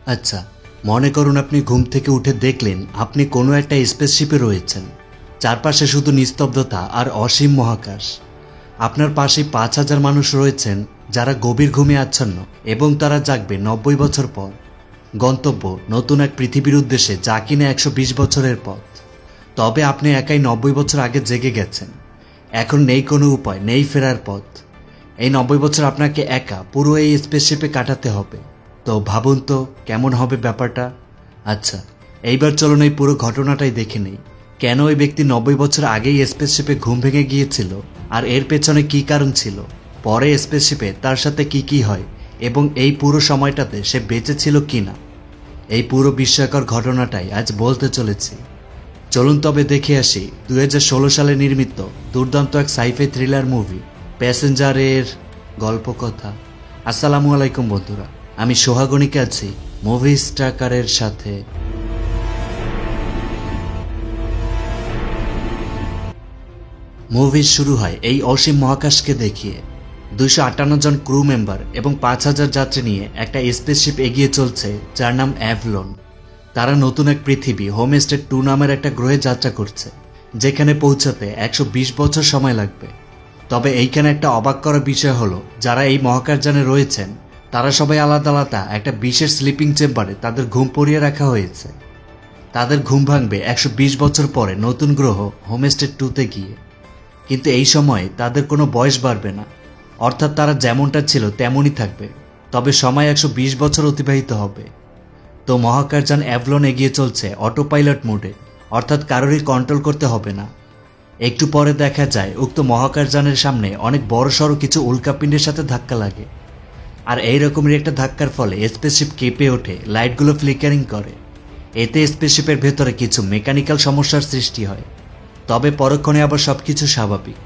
আচ্ছা, মনে করুন আপনি ঘুম থেকে উঠে দেখলেন আপনি কোনো একটা স্পেসশিপে রয়েছেন। চারপাশে শুধু নিস্তব্ধতা আর অসীম মহাকাশ। আপনার পাশে 5,000 মানুষ রয়েছেন যারা গভীর ঘুমে আচ্ছন্ন এবং তারা জাগবে 90 বছর পর। গন্তব্য নতুন এক পৃথিবীর উদ্দেশ্যে, যা কিনা 120 বছরের পথ। তবে আপনি একাই 90 বছর আগে জেগে গেছেন। এখন নেই কোনো উপায়, নেই ফেরার পথ। এই 90 বছর আপনাকে একা পুরো এই স্পেসশিপে কাটাতে হবে। তো ভাবুন তো কেমন হবে ব্যাপারটা। আচ্ছা, এইবার চলুন এই পুরো ঘটনাটাই দেখে নেই। কেন ওই ব্যক্তি 90 বছর আগেই স্পেসশিপে ঘুম ভেঙে গিয়েছিল, আর এর পেছনে কি কারণ ছিল, পরে স্পেসশিপে তার সাথে কি কি হয়, এবং এই পুরো সময়টাতে সে বেঁচে ছিল কিনা। এই পুরো বিস্ময়কর ঘটনাটাই আজ বলতে চলেছি। চলুন তবে দেখে আসি 2016 সালে নির্মিত দুর্দান্ত এক সাইফাই থ্রিলার মুভি প্যাসেঞ্জারের গল্প কথা। আসসালামু আলাইকুম বন্ধুরা, আমি সোহাগনিক আছি মুভি স্টাকারের সাথে। মুভি শুরু হয় এই অসীম মহাকাশকে দেখিয়ে। 258 জন ক্রু মেম্বার এবং 5,000 যাত্রী নিয়ে একটা স্পেসশিপ এগিয়ে চলছে, যার নাম অ্যাভলন। তারা নতুন এক পৃথিবী হোমস্টে 2 নামের একটা গ্রহে যাত্রা করছে, যেখানে পৌঁছাতে 120 বছর সময় লাগবে। তবে এইখানে একটা অবাক করা বিষয় হলো, যারা এই মহাকাশযানে রয়েছেন তারা সবাই আলাদা আলাদা একটা বিশেষ স্লিপিং চেম্বারে তাদের ঘুম পড়িয়ে রাখা হয়েছে। তাদের ঘুম ভাঙবে 120 বছর পরে নতুন গ্রহ হোমস্টে 2তে গিয়ে। কিন্তু এই সময়ে তাদের কোনো বয়স বাড়বে না, অর্থাৎ তারা যেমনটা ছিল তেমনই থাকবে। তবে সময় 120 বছর অতিবাহিত হবে। তো মহাকাশযান অ্যাভলন এগিয়ে চলছে অটো পাইলট মোডে, অর্থাৎ কারোরই কন্ট্রোল করতে হবে না। একটু পরে দেখা যায় উক্ত মহাকাশযানের সামনে অনেক বড়সড় কিছু উল্কাপিণ্ডের সাথে ধাক্কা লাগে। আর এই রকমের একটা ধাক্কার ফলে স্পেসশিপ কেঁপে ওঠে, লাইটগুলো ফ্লিকারিং করে। এতে স্পেসশিপের ভেতরে কিছু মেকানিক্যাল সমস্যার সৃষ্টি হয়। তবে পরক্ষণে আবার সবকিছু স্বাভাবিক।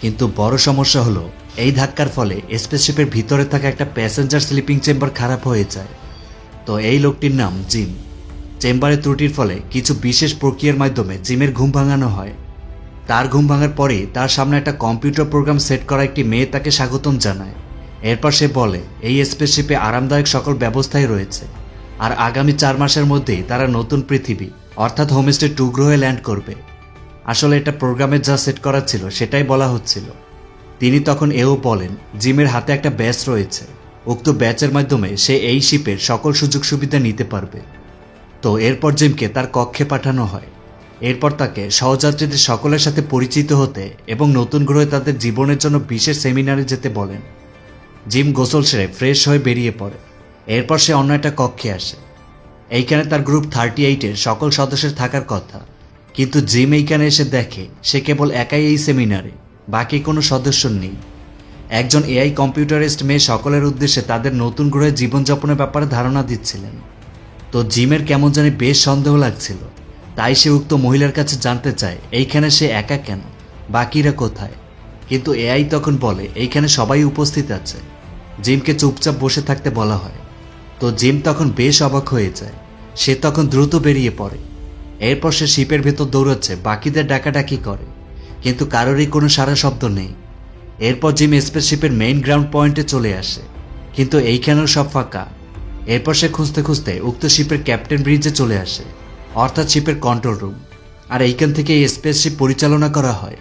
কিন্তু বড় সমস্যা হলো, এই ধাক্কার ফলে স্পেসশিপের ভিতরে থাকা একটা প্যাসেঞ্জার স্লিপিং চেম্বার খারাপ হয়ে যায়। তো এই লোকটির নাম জিম। চেম্বারের ত্রুটির ফলে কিছু বিশেষ প্রক্রিয়ার মাধ্যমে জিমের ঘুম ভাঙানো হয়। তার ঘুম ভাঙার পরেই তার সামনে একটা কম্পিউটার প্রোগ্রাম সেট করা একটি মেয়ে তাকে স্বাগতম জানায়। এরপর সে বলে এই স্পেসশিপে আরামদায়ক সকল ব্যবস্থাই রয়েছে, আর আগামী 4 মাসের মধ্যেই তারা নতুন পৃথিবী অর্থাৎ হোমস্টে 2 গ্রহে ল্যান্ড করবে। আসলে এটা প্রোগ্রামে যা সেট করা ছিল সেটাই বলা হচ্ছিল। তিনি তখন এও বলেন জিমের হাতে একটা ব্যাচ রয়েছে, উক্ত ব্যাচের মাধ্যমে সে এই শিপের সকল সুযোগ সুবিধা নিতে পারবে। তো এরপর জিমকে তার কক্ষে পাঠানো হয়। এরপর তাকে সহযাত্রীদের সকলের সাথে পরিচিত হতে এবং নতুন গ্রহে তাদের জীবনের জন্য বিশেষ সেমিনারে যেতে বলেন। জিম গোসল সেরে ফ্রেশ হয়ে বেরিয়ে পড়ে। এরপর সে অন্য একটা কক্ষে আসে। এইখানে তার গ্রুপ 38-এর সকল সদস্যের থাকার কথা, কিন্তু জিম এইখানে এসে দেখে সে কেবল একাই এই সেমিনারে, বাকি কোনো সদস্য নেই। একজন এআই কম্পিউটারিস্ট মেয়ে সকলের উদ্দেশ্যে তাদের নতুন গ্রহে জীবনযাপনের ব্যাপারে ধারণা দিচ্ছিলেন। তো জিমের কেমন জানি বেশ সন্দেহ লাগছিল, তাই সে উক্ত মহিলার কাছে জানতে চায় এইখানে সে একা কেন, বাকিরা কোথায়। কিন্তু এআই তখন বলে এইখানে সবাই উপস্থিত আছে। জিমকে চুপচাপ বসে থাকতে বলা হয়। তো জিম তখন বেশ অবাক হয়ে যায়। সে তখন দ্রুত বেরিয়ে পড়ে। এরপর সে শিপের ভেতর দৌড়াচ্ছে, বাকিদের ডাকাডাকি করে, কিন্তু কারোরই কোনো সারা শব্দ নেই। এরপর জিম স্পেসশিপের মেইন গ্রাউন্ড পয়েন্টে চলে আসে, কিন্তু এইখানেও সব ফাঁকা। এরপর সে খুঁজতে খুঁজতে উক্ত শিপের ক্যাপ্টেন ব্রিজে চলে আসে, অর্থাৎ শিপের কন্ট্রোল রুম। আর এইখান থেকে এই স্পেসশিপ পরিচালনা করা হয়।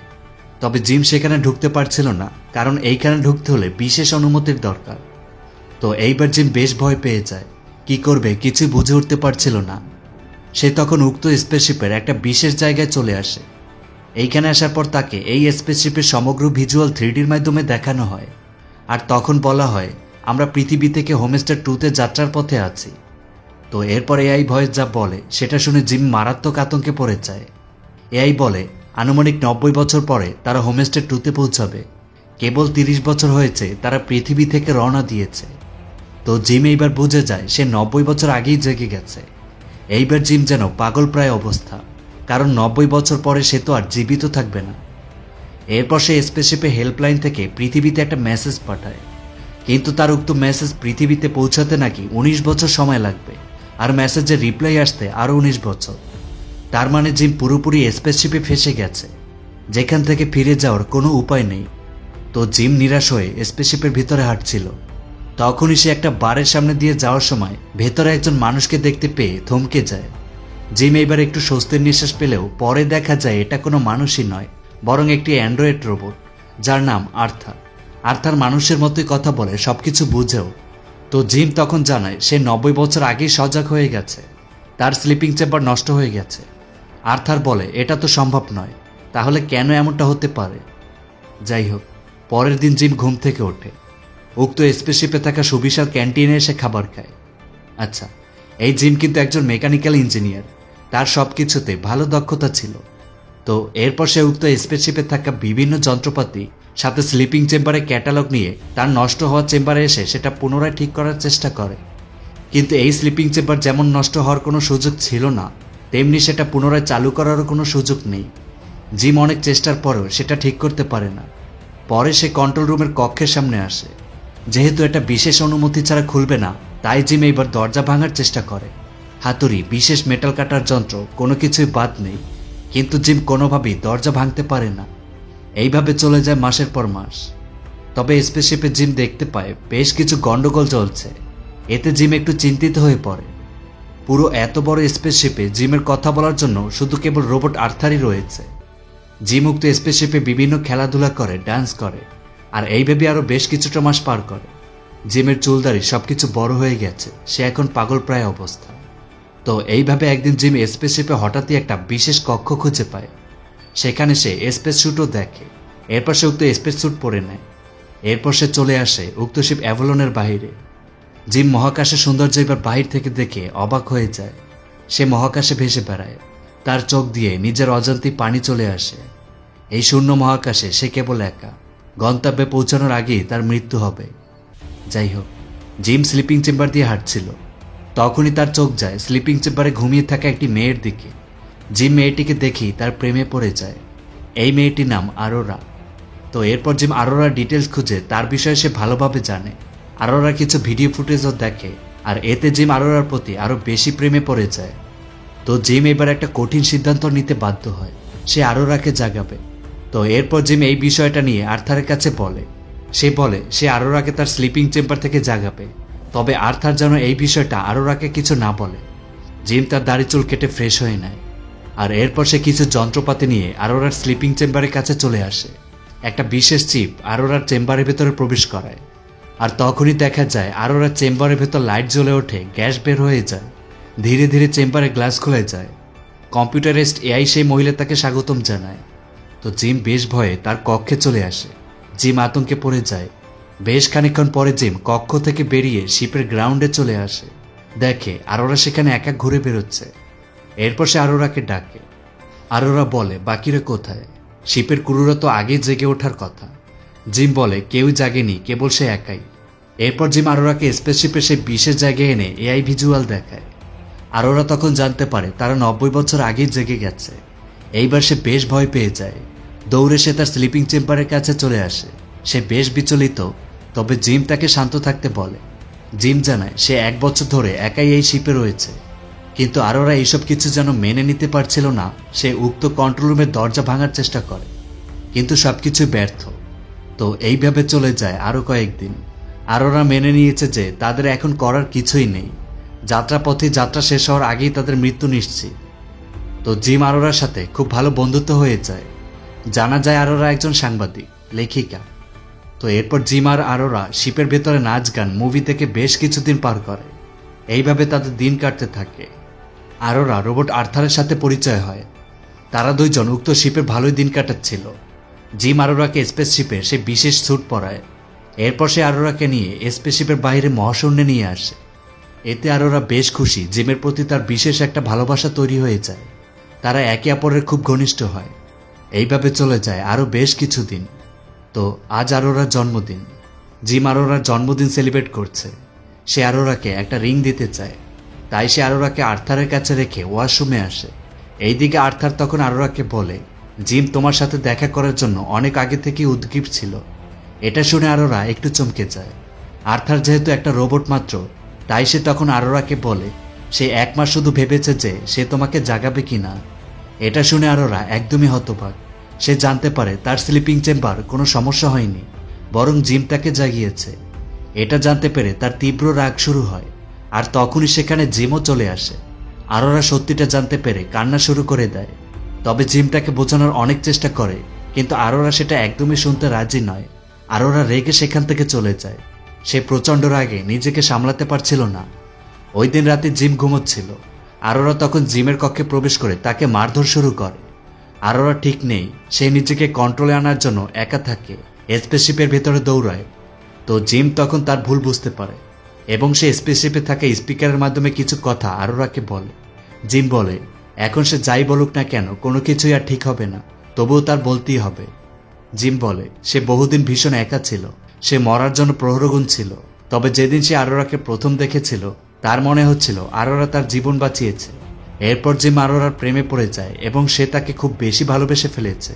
তবে জিম সেখানে ঢুকতে পারছিল না, কারণ এইখানে ঢুকতে হলে বিশেষ অনুমতির দরকার। তো এইবার জিম বেশ ভয় পেয়ে যায়, কি করবে কিছুই বুঝে উঠতে পারছিল না। সে তখন উক্ত স্পেসশিপের একটা বিশেষ জায়গায় চলে আসে। এইখানে আসার পর তাকে এই স্পেসশিপের সমগ্র ভিজুয়াল 3Dর মাধ্যমে দেখানো হয়। আর তখন বলা হয় আমরা পৃথিবী থেকে হোমস্টে 2তে যাত্রার পথে আছি। তো এরপর এআই ভয়েস যা বলে সেটা শুনে জিম মারাত্মক আতঙ্কে পড়ে যায়। এআই বলে আনুমানিক 90 বছর পরে তারা হোমস্টে 2তে পৌঁছাবে। কেবল 30 বছর হয়েছে তারা পৃথিবী থেকে রওনা দিয়েছে। তো জিম এইবার বুঝে যায় সে 90 বছর আগেই জেগে গেছে। এইবার জিম যেন পাগল প্রায় অবস্থা, কারণ 90 বছর পরে সে তো আর জীবিত থাকবে না। এরপর সে স্পেসশিপে হেল্পলাইন থেকে পৃথিবীতে একটা মেসেজ পাঠায়, কিন্তু তার উক্ত মেসেজ পৃথিবীতে পৌঁছাতে নাকি 19 বছর সময় লাগবে, আর মেসেজের রিপ্লাই আসতে আরও 19 বছর। তার মানে জিম পুরোপুরি স্পেসশিপে ফেসে গেছে, যেখান থেকে ফিরে যাওয়ার কোনো উপায় নেই। তো জিম নিরাশ হয়ে স্পেসশিপের ভিতরে হাঁটছিল। তখনই সে একটা বারের সামনে দিয়ে যাওয়ার সময় ভেতরে একজন মানুষকে দেখতে পেয়ে থমকে যায়। জিম এবার একটু স্বস্তির নিঃশ্বাস পেলেও পরে দেখা যায় এটা কোনো মানুষই নয়, বরং একটি অ্যান্ড্রয়েড রোবট, যার নাম আর্থার। আর্থার মানুষের মতোই কথা বলে, সবকিছু বুঝেও। তো জিম তখন জানায় সে 90 বছর আগেই সজাগ হয়ে গেছে, তার স্লিপিং চেম্বার নষ্ট হয়ে গেছে। আর্থার বলে এটা তো সম্ভব নয়, তাহলে কেন এমনটা হতে পারে? যাই হোক, পরের দিন জিম ঘুম থেকে ওঠে, উক্ত স্পেসশিপে থাকা সুবিশাল ক্যান্টিনে এসে খাবার খায়। আচ্ছা, এই জিম কিন্তু একজন মেকানিক্যাল ইঞ্জিনিয়ার, তার সব কিছুতে ভালো দক্ষতা ছিল। তো এরপর সে উক্ত স্পেসশিপে থাকা বিভিন্ন যন্ত্রপাতি সাথে স্লিপিং চেম্বারে ক্যাটালগ নিয়ে তার নষ্ট হওয়া চেম্বারে এসে সেটা পুনরায় ঠিক করার চেষ্টা করে। কিন্তু এই স্লিপিং চেম্বার যেমন নষ্ট হওয়ার কোনো সুযোগ ছিল না, তেমনি সেটা পুনরায় চালু করারও কোনো সুযোগ নেই। জিম অনেক চেষ্টার পরেও সেটা ঠিক করতে পারে না। পরে সে কন্ট্রোল রুমের কক্ষের সামনে আসে। যেহেতু এটা বিশেষ অনুমতি ছাড়া খুলবে না, তাই জিম এইবার দরজা ভাঙার চেষ্টা করে। হাতুড়ি, বিশেষ মেটাল কাটার যন্ত্র, কোনো কিছুই বাদ নেই, কিন্তু জিম কোনোভাবেই দরজা ভাঙতে পারে না। এইভাবে চলে যায় মাসের পর মাস। তবে স্পেসশিপে জিম দেখতে পায় বেশ কিছু গন্ডগোল চলছে। এতে জিম একটু চিন্তিত হয়ে পড়ে। পুরো এত বড় স্পেসশিপে জিমের কথা বলার জন্য শুধু কেবল রোবট আর্থারই রয়েছে। জিম উক্ত স্পেসশিপে বিভিন্ন খেলাধুলা করে, ডান্স করে, আর এইভাবে আরও বেশ কিছুটা মাস পার করে। জিমের চুলদারি সবকিছু বড় হয়ে গেছে, সে এখন পাগল প্রায় অবস্থা। তো এইভাবে একদিন জিম স্পেসশিপে হঠাৎই একটা বিশেষ কক্ষ খুঁজে পায়। সেখানে সে স্পেস স্যুটও দেখে। এরপর সে উক্ত স্পেস স্যুট পরে নেয়। এরপর সে চলে আসে উক্ত শিপ অ্যাভলনের বাহিরে। জিম মহাকাশের সৌন্দর্য এবার বাহির থেকে দেখে অবাক হয়ে যায়। সে মহাকাশে ভেসে বেড়ায়, তার চোখ দিয়ে নিজের অজান্তেই পানি চলে আসে। এই শূন্য মহাকাশে সে কেবল একা, গন্তব্যে পৌঁছানোর আগেই তার মৃত্যু হবে। যাই হোক, জিম স্লিপিং চেম্বার দিয়ে হাঁটছিল। তখনই তার চোখ যায় স্লিপিং চেম্বারে ঘুমিয়ে থাকা একটি মেয়ের দিকে। জিম মেয়েটিকে দেখেই তার প্রেমে পড়ে যায়। এই মেয়েটির নাম আরোরা। তো এরপর জিম আরোরার ডিটেলস খুঁজে তার বিষয়ে সে ভালোভাবে জানে। আরোরা কিছু ভিডিও ফুটেজও দেখে, আর এতে জিম আরোরার প্রতি আরও বেশি প্রেমে পড়ে যায়। তো জিম এবার একটা কঠিন সিদ্ধান্ত নিতে বাধ্য হয়, সে আরোরাকে জাগাবে। তো এরপর জিম এই বিষয়টা নিয়ে আর্থারের কাছে বলে। সে বলে সে আরোরাকে তার স্লিপিং চেম্বার থেকে জাগাবে, তবে আর্থার যেন এই বিষয়টা আরোরাকে কিছু না বলে। জিম তার দাড়ি চুল কেটে ফ্রেশ হয়ে নেয়, আর এরপর সে কিছু যন্ত্রপাতি নিয়ে আরোরার স্লিপিং চেম্বারের কাছে চলে আসে। একটা বিশেষ চিপ আরোরার চেম্বারের ভেতরে প্রবেশ করায়, আর তখনই দেখা যায় আরোরার চেম্বারের ভেতর লাইট জ্বলে ওঠে, গ্যাস বের হয়ে যায়। ধীরে ধীরে চেম্বারের গ্লাস খুলে যায়। কম্পিউটারাইজড এআই সেই মহিলা তাকে স্বাগতম জানায়। তো জিম বেশ ভয়ে তার কক্ষে চলে আসে। জিম আতঙ্কে পড়ে যায়। বেশ খানিকক্ষণ পরে জিম কক্ষ থেকে বেরিয়ে শিপের গ্রাউন্ডে চলে আসে। দেখে আরোরা সেখানে একা ঘুরে বেরোচ্ছে। এরপর সে আরোরাকে ডাকে। আরোরা বলে বাকিরা কোথায়? শিপের ক্রুরা তো আগেই জেগে ওঠার কথা। জিম বলে কেউ জাগেনি, কেবল সে একাই। এরপর জিম আরোরাকে স্পেসশিপের সেই বিশেষ জায়গায় এনে এআই ভিজুয়াল দেখায়। আরোরা তখন জানতে পারে তারা 90 বছর আগেই জেগে গেছে। এইবার সে বেশ ভয় পেয়ে যায়। দৌড়ে সে তার স্লিপিং চেম্বারের কাছে চলে আসে। সে বেশ বিচলিত, তবে জিম তাকে শান্ত থাকতে বলে। জিম জানায় সে 1 বছর ধরে একাই এই শিপে রয়েছে, কিন্তু আরোরা এইসব কিছু যেন মেনে নিতে পারছিল না। সে উক্ত কন্ট্রোল রুমের দরজা ভাঙার চেষ্টা করে, কিন্তু সবকিছু ব্যর্থ। তো এইভাবে চলে যায় আরও কয়েকদিন। আরোরা মেনে নিয়েছে যে তাদের এখন করার কিছুই নেই। যাত্রাপথে যাত্রা শেষ হওয়ার আগেই তাদের মৃত্যু নিশ্চিত। তো জিম আরোরার সাথে খুব ভালো বন্ধুত্ব হয়ে যায়। জানা যায় আরোরা একজন সাংবাদিক, লেখিকা। তো এরপর জিম আর আরোরা শিপের ভেতরে নাচ গান, মুভি থেকে বেশ কিছুদিন পার করে। এইভাবে তাদের দিন কাটতে থাকে। আরোরা রোবট আর্থারের সাথে পরিচয় হয়। তারা দুইজন উক্ত শিপে ভালোই দিন কাটাচ্ছিল। জিম আরোরাকে স্পেসশিপে সে বিশেষ স্যুট পরায়। এরপর সে আরোরাকে নিয়ে স্পেসশিপের বাইরে মহাশূন্যে নিয়ে আসে। এতে আরোরা বেশ খুশি। জিমের প্রতি তার বিশেষ একটা ভালোবাসা তৈরি হয়ে যায়। তারা একে অপরের খুব ঘনিষ্ঠ হয়। এইভাবে চলে যায় আরও বেশ কিছুদিন। তো আজ আরোরার জন্মদিন। জিম আরোরার জন্মদিন সেলিব্রেট করছে। সে আরোরাকে একটা রিং দিতে চায়, তাই সে আরোরাকে আর্থারের কাছে রেখে ওয়াশরুমে আসে। এইদিকে আর্থার তখন আরোরাকে বলে, জিম তোমার সাথে দেখা করার জন্য অনেক আগে থেকেই উদ্গ্রীব ছিল। এটা শুনে আরোরা একটু চমকে যায়। আর্থার যেহেতু একটা রোবট মাত্র, তাই সে তখন আরোরাকে বলে সে 1 মাস শুধু ভেবেছে যে সে তোমাকে জাগাবে কিনা। এটা শুনে আরোরা একদমই হতবাক। সে জানতে পারে তার স্লিপিং চেম্বার কোনো সমস্যা হয়নি, বরং জিম তাকে জাগিয়েছে। এটা জানতে পেরে তার তীব্র রাগ শুরু হয়, আর তখনই সেখানে জিমও চলে আসে। আরোরা সত্যিটা জানতে পেরে কান্না শুরু করে দেয়। তবে জিম তাকে বোঝানোর অনেক চেষ্টা করে, কিন্তু আরোরা সেটা একদমই শুনতে রাজি নয়। আরোরা রেগে সেখান থেকে চলে যায়। সে প্রচণ্ড রাগে নিজেকে সামলাতে পারছিল না। ওই দিন রাতে জিম ঘুমোচ্ছিল। আরোরা তখন জিমের কক্ষে প্রবেশ করে তাকে মারধর শুরু করে। আরোরা ঠিক নেই, সে নিজেকে কন্ট্রোলে আনার জন্য একা থাকে, স্পেসশিপের ভেতরে দৌড়ায়। তো জিম তখন তার ভুল বুঝতে পারে এবং সে স্পেসশিপে থাকা স্পিকারের মাধ্যমে কিছু কথা আরোরাকে বলে। জিম বলে এখন সে যাই বলুক না কেন কোনো কিছুই আর ঠিক হবে না, তবুও তার বলতেই হবে। জিম বলে সে বহুদিন ভীষণ একা ছিল, সে মরার জন্য প্রহরগুণ ছিল। তবে যেদিন সে আরোরাকে প্রথম দেখেছিল তার মনে হচ্ছিল আরোরা তার জীবন বাঁচিয়েছে। এরপর জিম আরোরার প্রেমে পড়ে যায় এবং সে তাকে খুব বেশি ভালোবেসে ফেলেছে।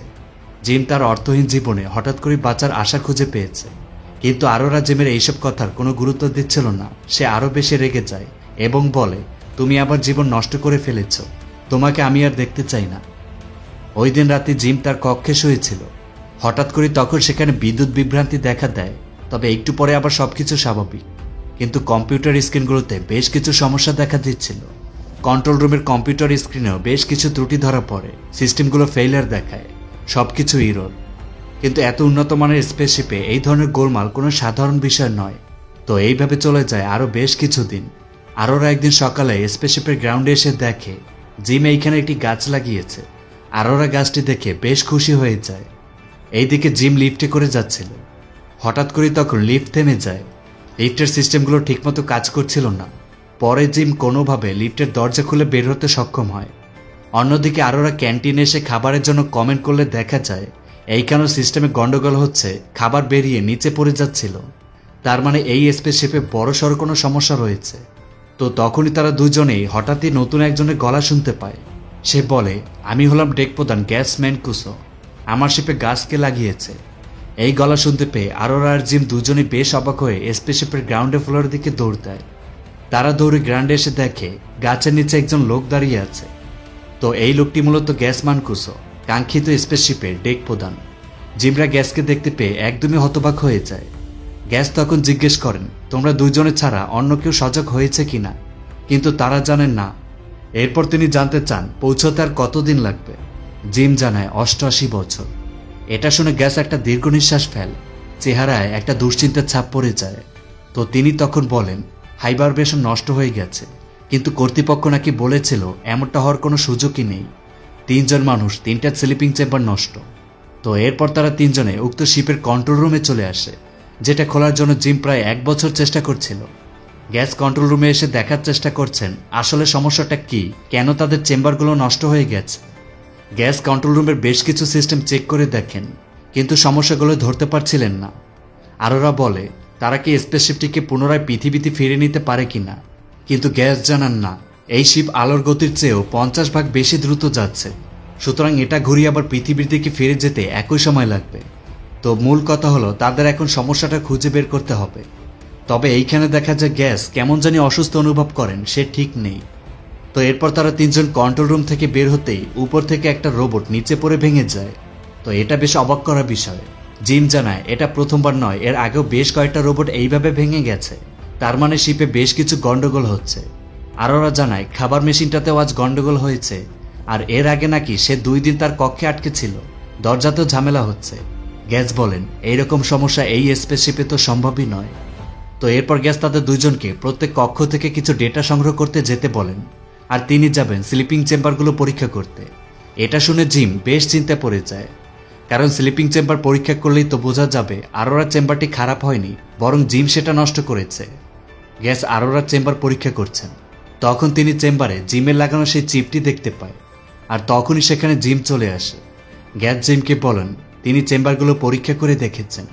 জিম তার অর্থহীন জীবনে হঠাৎ করে বাঁচার আশা খুঁজে পেয়েছে, কিন্তু আরোরা জিমের এইসব কথার কোনো গুরুত্ব দিচ্ছিল না। সে আরো বেশি রেগে যায় এবং বলে তুমি আবার জীবন নষ্ট করে ফেলেছ, তোমাকে আমি আর দেখতে চাই না। ওই দিন রাতে জিম তার কক্ষে শুয়েছিল। হঠাৎ করে তখন সেখানে বিদ্যুৎ বিভ্রান্তি দেখা দেয়। তবে একটু পরে আবার সবকিছু স্বাভাবিক, কিন্তু কম্পিউটার স্ক্রিনগুলোতে বেশ কিছু সমস্যা দেখা দিচ্ছিল। কন্ট্রোল রুমের কম্পিউটার স্ক্রিনেও বেশ কিছু ত্রুটি ধরা পড়ে, সিস্টেমগুলো ফেইলিয়ার দেখায়, সবকিছু ইরর। কিন্তু এত উন্নত মানের স্পেসশিপে এই ধরনের গোলমাল কোনো সাধারণ বিষয় নয়। তো এইভাবে চলে যায় আরও বেশ কিছুদিন। আরোরা একদিন সকালে স্পেসশিপের গ্রাউন্ডে এসে দেখে জিম এইখানে একটি গাছ লাগিয়েছে। আরোরা গাছটি দেখে বেশ খুশি হয়ে যায়। এইদিকে জিম লিফটে করে যাচ্ছিল। হঠাৎ করে তখন লিফট থেমে যায়। লিফটের সিস্টেমগুলো ঠিকমতো কাজ করছিল না। পরে জিম কোনোভাবে লিফটের দরজা খুলে বের হতে সক্ষম হয়। অন্যদিকে আরোরা ক্যান্টিনে এসে খাবারের জন্য কমেন্ট করলে দেখা যায় এইখানেও সিস্টেমে গন্ডগোল হচ্ছে, খাবার বেরিয়ে নিচে পড়ে যাচ্ছিল। তার মানে এই স্পেসশিপে বড়সড় কোনো সমস্যা রয়েছে। তো তখনই তারা দুজনেই হঠাৎই নতুন একজনের গলা শুনতে পায়। সে বলে আমি হলাম ডেক প্রধান গ্যাস ম্যানকুসো, আমার শিপে গাছকে লাগিয়েছে। এই গলা শুনতে পেয়ে আরোরা আর জিম দুজনেই বেশ অবাক হয়ে স্পেসশিপের গ্রাউন্ডে ফ্লোরের দিকে দৌড় দেয়। তারা দৌড়ে গ্রাউন্ডে এসে দেখে গাছের নিচে একজন লোক দাঁড়িয়ে আছে। তো এই লোকটি মূলত গ্যাস ম্যানকুসো, কাঙ্ক্ষিত স্পেসশিপের ডেক প্রধান। জিমরা গ্যাসকে দেখতে পেয়ে একদমই হতবাক হয়ে যায়। গ্যাস তখন জিজ্ঞেস করেন তোমরা দুজনে ছাড়া অন্য কেউ সজাগ হয়েছে কিনা, কিন্তু তারা জানেন না। এরপর তিনি জানতে চান পৌঁছতে আর কতদিন লাগবে। জিম জানায় 88 বছর। এটা শুনে গ্যাস একটা দীর্ঘ নিঃশ্বাস ফেলে, চেহারায় একটা দুশ্চিন্তার ছাপ পড়ে যায়। তো তিনি তখন বলেন হাইবারবেশন নষ্ট হয়ে গেছে, কিন্তু কর্তৃপক্ষ নাকি বলেছিল এমনটা হওয়ার কোনো সুযোগই নেই। 3 জন মানুষ, 3টা স্লিপিং চেম্বার নষ্ট। তো এরপর তারা 3 জনে উক্ত শিপের কন্ট্রোল রুমে চলে আসে, যেটা খোলার জন্য জিম প্রায় 1 বছর চেষ্টা করছিল। গ্যাস কন্ট্রোল রুমে এসে দেখার চেষ্টা করছেন আসলে সমস্যাটা কি, কেন তাদের চেম্বারগুলো নষ্ট হয়ে গেছে। গ্যাস কন্ট্রোল রুমের বেশ কিছু সিস্টেম চেক করে দেখেন, কিন্তু সমস্যাগুলো ধরতে পারছিলেন না। আরোরা বলে তারা কি স্পেসশিপটিকে পুনরায় পৃথিবীতে ফিরে নিতে পারে কিনা, কিন্তু গ্যাস জানান না, এই শিপ আলোর গতির চেয়েও 50 ভাগ বেশি দ্রুত যাচ্ছে, সুতরাং এটা ঘুরিয়ে আবার পৃথিবীর দিকে ফিরে যেতে একই সময় লাগবে। তো মূল কথা হলো তাদের এখন সমস্যাটা খুঁজে বের করতে হবে। তবে এইখানে দেখা যায় গ্যাস কেমন জানি অসুস্থ অনুভব করেন, সে ঠিক নেই। তো এরপর তারা 3 জন কন্ট্রোল রুম থেকে বের হতেই উপর থেকে একটা রোবট নিচে পড়ে ভেঙে যায়। তো এটা বেশ অবাক করা বিষয়। জিম জানায় এটা প্রথমবার নয়, এর আগেও বেশ কয়েকটা রোবট এইভাবে ভেঙে গেছে। তার মানে শিপে বেশ কিছু গন্ডগোল হচ্ছে। আরোরা জানায় খাবার মেশিনটাতেও আজ গন্ডগোল হয়েছে, আর এর আগে নাকি সে 2 দিন তার কক্ষে আটকে ছিল, দরজাতেও ঝামেলা হচ্ছে। গ্যাস বলেন এইরকম সমস্যা এই স্পেসশিপে তো সম্ভবই নয়। তো এরপর গ্যাস তাদের 2 জনকে প্রত্যেক কক্ষ থেকে কিছু ডেটা সংগ্রহ করতে যেতে বলেন, আর তিনি যাবেন স্লিপিং চেম্বারগুলো পরীক্ষা করতে। এটা শুনে জিম বেশ চিন্তায় পড়ে যায়, কারণ স্লিপিং চেম্বার পরীক্ষা করলেই তো বোঝা যাবে আরোরা চেম্বারটি খারাপ হয়নি, বরং জিম সেটা নষ্ট করেছে। গ্যাস আরোরা চেম্বার পরীক্ষা করছেন, তখন তিনি চেম্বারে জিমের লাগানো সেই চিপটি দেখতে পায়, আর তখনই সেখানে জিম চলে আসে। গ্যাস জিমকে বলেন তিনি চেম্বারগুলো পরীক্ষা করে দেখেছেন,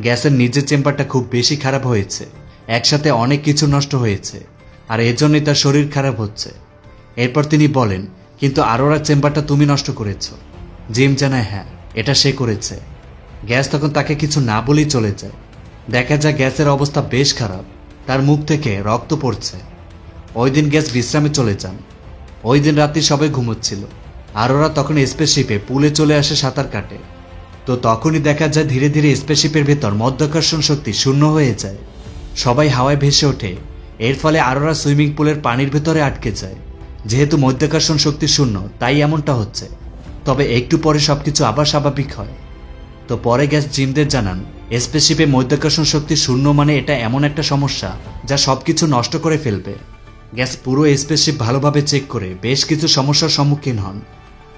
গ্যাসের নিজের চেম্বারটা খুব বেশি খারাপ হয়েছে, একসাথে অনেক কিছু নষ্ট হয়েছে, আর এজন্যই তার শরীর খারাপ হচ্ছে। এরপর তিনি বলেন কিন্তু আরোরা চেম্বারটা তুমি নষ্ট করেছ। জিম জানায় হ্যাঁ, এটা সে করেছে। গ্যাস তখন তাকে কিছু না বলেই চলে যায়। দেখা যায় গ্যাসের অবস্থা বেশ খারাপ, তার মুখ থেকে রক্ত পড়ছে। ওই দিন গ্যাস বিশ্রামে চলে যান। ওই দিন রাতে সবাই ঘুমোচ্ছিল। আরোরা তখন স্পেসশিপে পুলে চলে আসে সাঁতার কাটে। তো তখনই দেখা যায় ধীরে ধীরে স্পেসশিপের ভেতর মধ্যাকর্ষণ শক্তি শূন্য হয়ে যায়। সবাই হাওয়ায় ভেসে ওঠে। এর ফলে আরোরা সুইমিং পুলের পানির ভেতরে আটকে যায়। যেহেতু মধ্যাকর্ষণ শক্তি শূন্য, তাই এমনটা হচ্ছে। তবে একটু পরে সবকিছু আবার স্বাভাবিক হয়। তো পরে গ্যাস জিমদের জানান, স্পেসশিপে মধ্যাকর্ষণ শক্তি শূন্য মানে এটা এমন একটা সমস্যা যা সবকিছু নষ্ট করে ফেলবে। গ্যাস পুরো স্পেসশিপ ভালোভাবে চেক করে বেশ কিছু সমস্যার সম্মুখীন হন।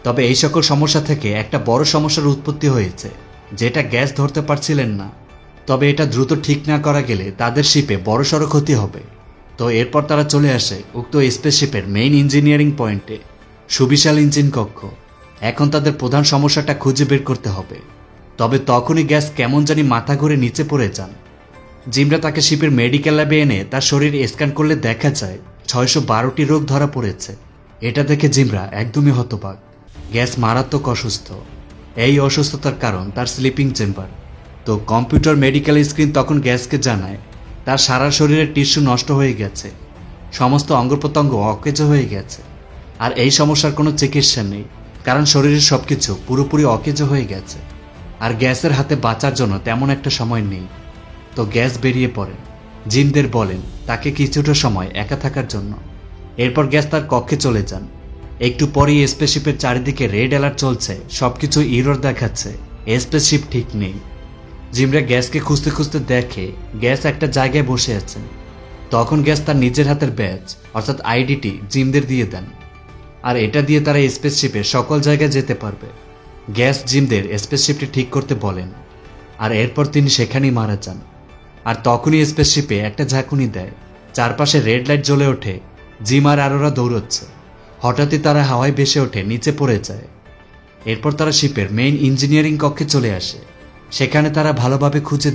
তবে এই সকল সমস্যা থেকে একটা বড় সমস্যার উৎপত্তি হয়েছে, যেটা গ্যাস ধরতে পারছিলেন না। তবে এটা দ্রুত ঠিক না করা গেলে তাদের শিপে বড়সড় ক্ষতি হবে। তো এরপর তারা চলে আসে উক্ত স্পেসশিপের মেইন ইঞ্জিনিয়ারিং পয়েন্টে, সুবিশাল ইঞ্জিন কক্ষ। এখন তাদের প্রধান সমস্যাটা খুঁজে বের করতে হবে। তবে তখনই গ্যাস কেমন জানি মাথা ঘুরে নিচে পড়ে যান। জিমরা তাকে শিপের মেডিকেল ল্যাবে এনে তার শরীর স্ক্যান করলে দেখা যায় 612টি রোগ ধরা পড়েছে। এটা দেখে জিমরা একদমই হতবাক। গ্যাস মারাত্মক অসুস্থ। এই অসুস্থতার কারণ তার স্লিপিং চেম্বার। তো কম্পিউটার মেডিকেল স্ক্রিন তখন গ্যাসকে জানায় তার সারা শরীরের টিস্যু নষ্ট হয়ে গেছে, সমস্ত অঙ্গপ্রত্যঙ্গ অকেজো হয়ে গেছে। আর এই সমস্যার কোনো চিকিৎসা নেই, কারণ শরীরের সবকিছু পুরোপুরি অকেজো হয়ে গেছে। আর গ্যাসের হাতে বাঁচার জন্য তেমন একটা সময় নেই। তো গ্যাস বেরিয়ে পড়েন। জিমদের বলেন তাকে কিছুটা সময় একা থাকার জন্য। এরপর গ্যাস তার কক্ষে চলে যান। একটু পরেই স্পেসশিপের চারিদিকে রেড অ্যালার্ট চলছে, সবকিছু ইরর দেখাচ্ছে, স্পেসশিপ ঠিক নেই। জিমরা গ্যাসকে খুঁজতে খুঁজতে দেখে গ্যাস একটা জায়গায় বসে আছেন। তখন গ্যাস তার নিজের হাতের ব্যাজ অর্থাৎ আইডিটি জিমদের দিয়ে দেন। আর এটা দিয়ে তারা স্পেসশিপের সকল জায়গায় যেতে পারবে। গ্যাস জিমদের স্পেসশিপটি ঠিক করতে বলেন, আর এরপর তিনি সেখানেই মারা যান। আর তখনই স্পেসশিপে একটা ঝাঁকুনি দেয়, চারপাশে রেড লাইট জ্বলে ওঠে। জিম আর আরোরা দৌড়চ্ছে। হঠাৎই তারা হাওয়ায় ভেসে ওঠে নিচে পড়ে যায়। এরপর তারা শিপের মেইন ইঞ্জিনিয়ারিং কক্ষে চলে আসে। সেখানে তারা ভালোভাবে খুঁজে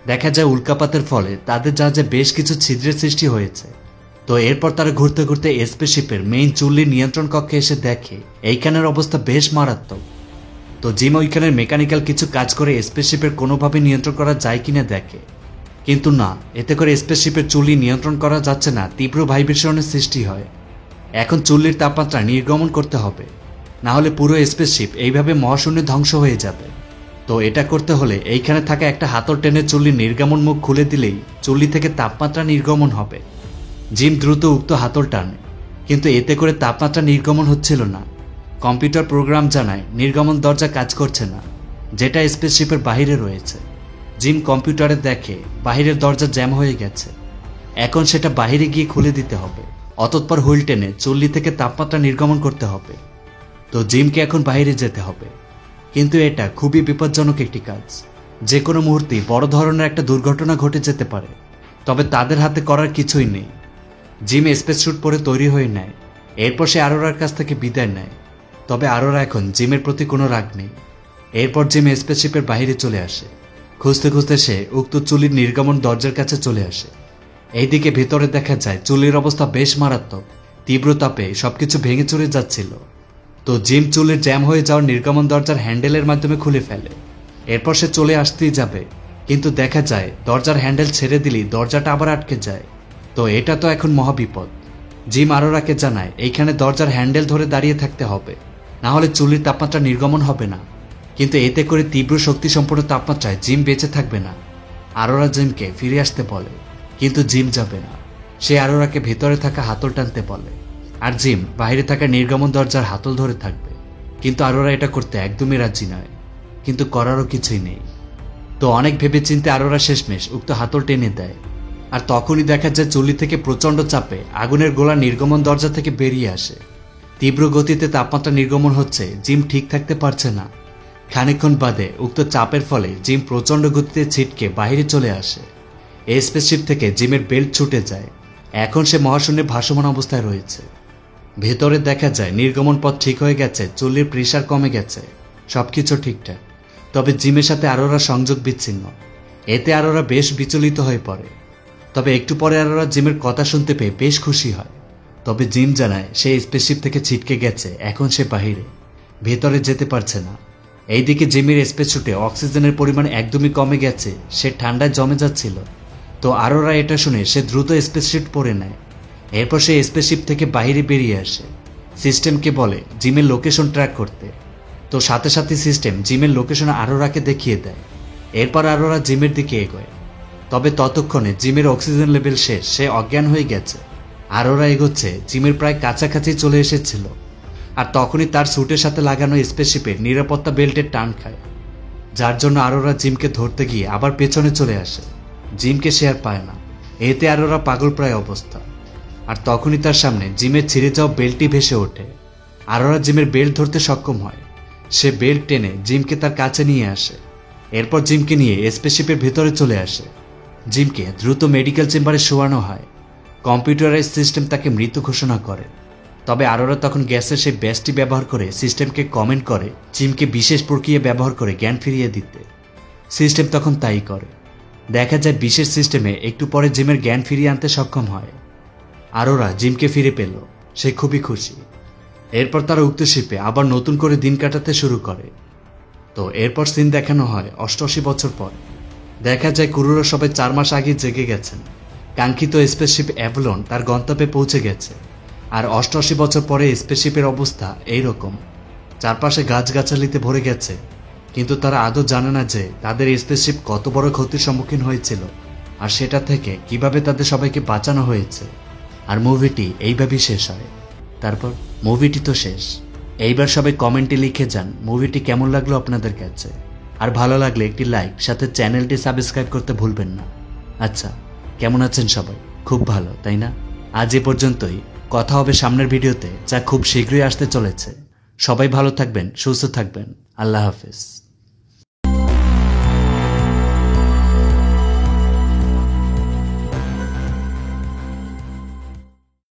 দেখা যায় উল্কাপাতের ফলে তাদের জাহাজে বেশ কিছু ছিদ্রের সৃষ্টি হয়েছে। তো এরপর তারা ঘুরতে ঘুরতে স্পেসশিপের মেইন চুল্লির নিয়ন্ত্রণ কক্ষে এসে দেখে এইখানের অবস্থা বেশ মারাত্মক। তো জিম ওইখানের মেকানিক্যাল কিছু কাজ করে স্পেসশিপের কোনোভাবে নিয়ন্ত্রণ করা যায় কিনা দেখে, কিন্তু না, এতে করে স্পেসশিপের চুল্লি নিয়ন্ত্রণ করা যাচ্ছে না, তীব্র ভাইব্রেশনের সৃষ্টি হয়। এখন চুল্লির তাপমাত্রা নির্গমন করতে হবে, না হলে পুরো স্পেসশিপ এইভাবে মহাশূন্যে ধ্বংস হয়ে যাবে। তো এটা করতে হলে এইখানে থাকা একটা হাতল টেনে চুল্লির নির্গমন মুখ খুলে দিলেই চুল্লি থেকে তাপমাত্রা নির্গমন হবে। জিম দ্রুত উক্ত হাতল টানে, কিন্তু এতে করে তাপমাত্রা নির্গমন হচ্ছিল না। কম্পিউটার প্রোগ্রাম জানায় নির্গমন দরজা কাজ করছে না, যেটা স্পেসশিপের বাইরে রয়েছে। জিম কম্পিউটারে দেখে বাহিরের দরজা জ্যাম হয়ে গেছে। এখন সেটা বাইরে গিয়ে খুলে দিতে হবে, অতঃপর হুইল টেনে চুল্লি থেকে তাপমাত্রা নির্গমন করতে হবে। তো জিমকে এখন বাইরে যেতে হবে, কিন্তু এটা খুবই বিপজ্জনক একটি কাজ। যে কোনো মুহূর্তেই বড় ধরনের একটা দুর্ঘটনা ঘটে যেতে পারে। তবে তাদের হাতে করার কিছুই নেই। জিম স্পেস স্যুট পরে তৈরি হয়ে নেয়। এরপর সে আরোরার কাছ থেকে বিদায় নেয়। তবে আরোরা এখন জিমের প্রতি কোনো রাগ নেই। এরপর জিম স্পেসশিপের বাইরে চলে আসে। খুঁজতে খুঁজতে সে উক্ত চুল্লির নির্গমন দরজার কাছে চলে আসে। এইদিকে ভেতরে দেখা যায় চুল্লির অবস্থা বেশ মারাত্মক, তীব্র তাপে সবকিছু ভেঙে চুরে যাচ্ছিল। তো জিম চুল্লির জ্যাম হয়ে যাওয়ার নির্গমন দরজার হ্যান্ডেলের মাধ্যমে খুলে ফেলে। এরপর সে চলে আসতেই যাবে, কিন্তু দেখা যায় দরজার হ্যান্ডেল ছেড়ে দিলেই দরজাটা আবার আটকে যায়। তো এটা তো এখন মহাবিপদ। জিম আরোরাকে জানায় এইখানে দরজার হ্যান্ডেল ধরে দাঁড়িয়ে থাকতে হবে, না হলে চুল্লির তাপমাত্রা নির্গমন হবে না। কিন্তু এতে করে তীব্র শক্তিসম্পন্ন তাপমাত্রায় জিম বেঁচে থাকবে না। আরোরা জিমকে ফিরে আসতে বলে, কিন্তু জিম যাবে না। সে আরোরাকে ভেতরে থাকা হাতল টানতে বলে, আর জিম বাইরে থাকা নির্গমন দরজার হাতল ধরে থাকবে। কিন্তু আরোরা এটা করতে একদমই রাজি নয়, কিন্তু করারও কিছুই নেই। তো অনেক ভেবেচিন্তে আরোরা শেষমেশ উক্ত হাতল টেনে দেয়। আর তখনই দেখা যায় চুল্লি থেকে প্রচণ্ড চাপে আগুনের গোলা নির্গমন দরজা থেকে বেরিয়ে আসে। তীব্র গতিতে তাপমাত্রা নির্গমন হচ্ছে, জিম ঠিক থাকতে পারছে না। খানিকক্ষণ বাদে উক্ত চাপের ফলে জিম প্রচণ্ড গতিতে ছিটকে বাইরে চলে আসে। এই স্পেসশিপ থেকে জিমের বেল্ট ছুটে যায়। এখন সে মহাশূন্যে ভাসমান অবস্থায় রয়েছে। ভেতরে দেখা যায় নির্গমন পথ ঠিক হয়ে গেছে, চুল্লির প্রেসার কমে গেছে, সবকিছু ঠিকঠাক। তবে জিমের সাথে আরোরা সংযোগ বিচ্ছিন্ন। এতে আরোরা বেশ বিচলিত হয়ে পড়ে। তবে একটু পরে আরোরা জিমের কথা শুনতে পেয়ে বেশ খুশি হয়। তবে জিম জানায় সে স্পেসশিপ থেকে ছিটকে গেছে, এখন সে বাহিরে, ভেতরে যেতে পারছে না। এইদিকে জিমের স্পেসস্যুটে অক্সিজেনের পরিমাণ একদমই কমে গেছে, সে ঠান্ডায় জমে যাচ্ছিল। তো আরোরা এটা শুনে সে দ্রুত স্পেসস্যুট পরে নেয়। এরপর সে স্পেসশিপ থেকে বাইরে বেরিয়ে আসে। সিস্টেমকে বলে জিমের লোকেশন ট্র্যাক করতে। তো সাথে সাথে সিস্টেম জিমের লোকেশন আরোরাকে দেখিয়ে দেয়। এরপর আরোরা জিমের দিকে এগোয়। তবে ততক্ষণে জিমের অক্সিজেন লেভেল শেষ, সে অজ্ঞান হয়ে গেছে। আর ওরা এগোচ্ছে, জিমের প্রায় কাছাকাছি চলে এসেছিল। আর তখনই তার স্যুটের সাথে লাগানো স্পেসশিপের নিরাপত্তা বেল্টের টান খায়, যার জন্য আরোরা জিমকে ধরতে গিয়ে আবার পেছনে চলে আসে। জিমকে সে আর পায় না, এতে আরোরা পাগল প্রায় অবস্থা। আর তখনই তার সামনে জিমের ছিঁড়ে যাওয়া বেল্টটি ভেসে ওঠে। আরোরা জিমের বেল্ট ধরতে সক্ষম হয়। সে বেল্ট টেনে জিমকে তার কাছে নিয়ে আসে। এরপর জিমকে নিয়ে স্পেসশিপের ভেতরে চলে আসে। জিমকে দ্রুত মেডিকেল চেম্বারে শোয়ানো হয়। কম্পিউটারাইজ সিস্টেম তাকে মৃত ঘোষণা করে। তবে আরোরা তখন গ্যাসের সেই ব্যাসটি ব্যবহার করে সিস্টেমকে কমেন্ট করে জিমকে বিশেষ প্রক্রিয়া ব্যবহার করে জ্ঞান ফিরিয়ে দিতে। সিস্টেম তখন তাই করে। দেখা যায় বিশেষ সিস্টেমে একটু পরে জিমের জ্ঞান ফিরিয়ে আনতে সক্ষম হয়। আরোরা জিমকে ফিরে পেল, সে খুবই খুশি। এরপর তারা উক্ত শিপে আবার নতুন করে দিন কাটাতে শুরু করে। তো এরপর সিন দেখানো হয় 88 বছর পর। দেখা যায় ক্রুরা সবাই 4 মাস আগে জেগে গেছেন। কাঙ্ক্ষিত স্পেসশিপ অ্যাভলন তার গন্তব্যে পৌঁছে গেছে। আর 88 বছর পরে স্পেসশিপের অবস্থা এইরকম। চারপাশে গাছগাছালিতে ভরে গেছে, কিন্তু তারা আদৌ জানে না যে তাদের স্পেসশিপ কত বড় ক্ষতির সম্মুখীন হয়েছিল, আর সেটা থেকে কিভাবে তাদের সবাইকে বাঁচানো হয়েছে। আর মুভিটি এইভাবেই শেষ হয়। তারপর মুভিটি তো শেষ। এইবার সবাই কমেন্টে লিখে যান মুভিটি কেমন লাগলো আপনাদের কাছে। আর ভালো লাগলে একটি লাইক, সাথে চ্যানেলটি সাবস্ক্রাইব করতে ভুলবেন না। আচ্ছা, কেমন আছেন সবাই? খুব ভালো, তাই না? আজ এ পর্যন্তই। কথা হবে সামনের ভিডিওতে, যা খুব শীঘ্রই আসতে চলেছে। সবাই ভালো থাকবেন, সুস্থ থাকবেন। আল্লাহ হাফেজ।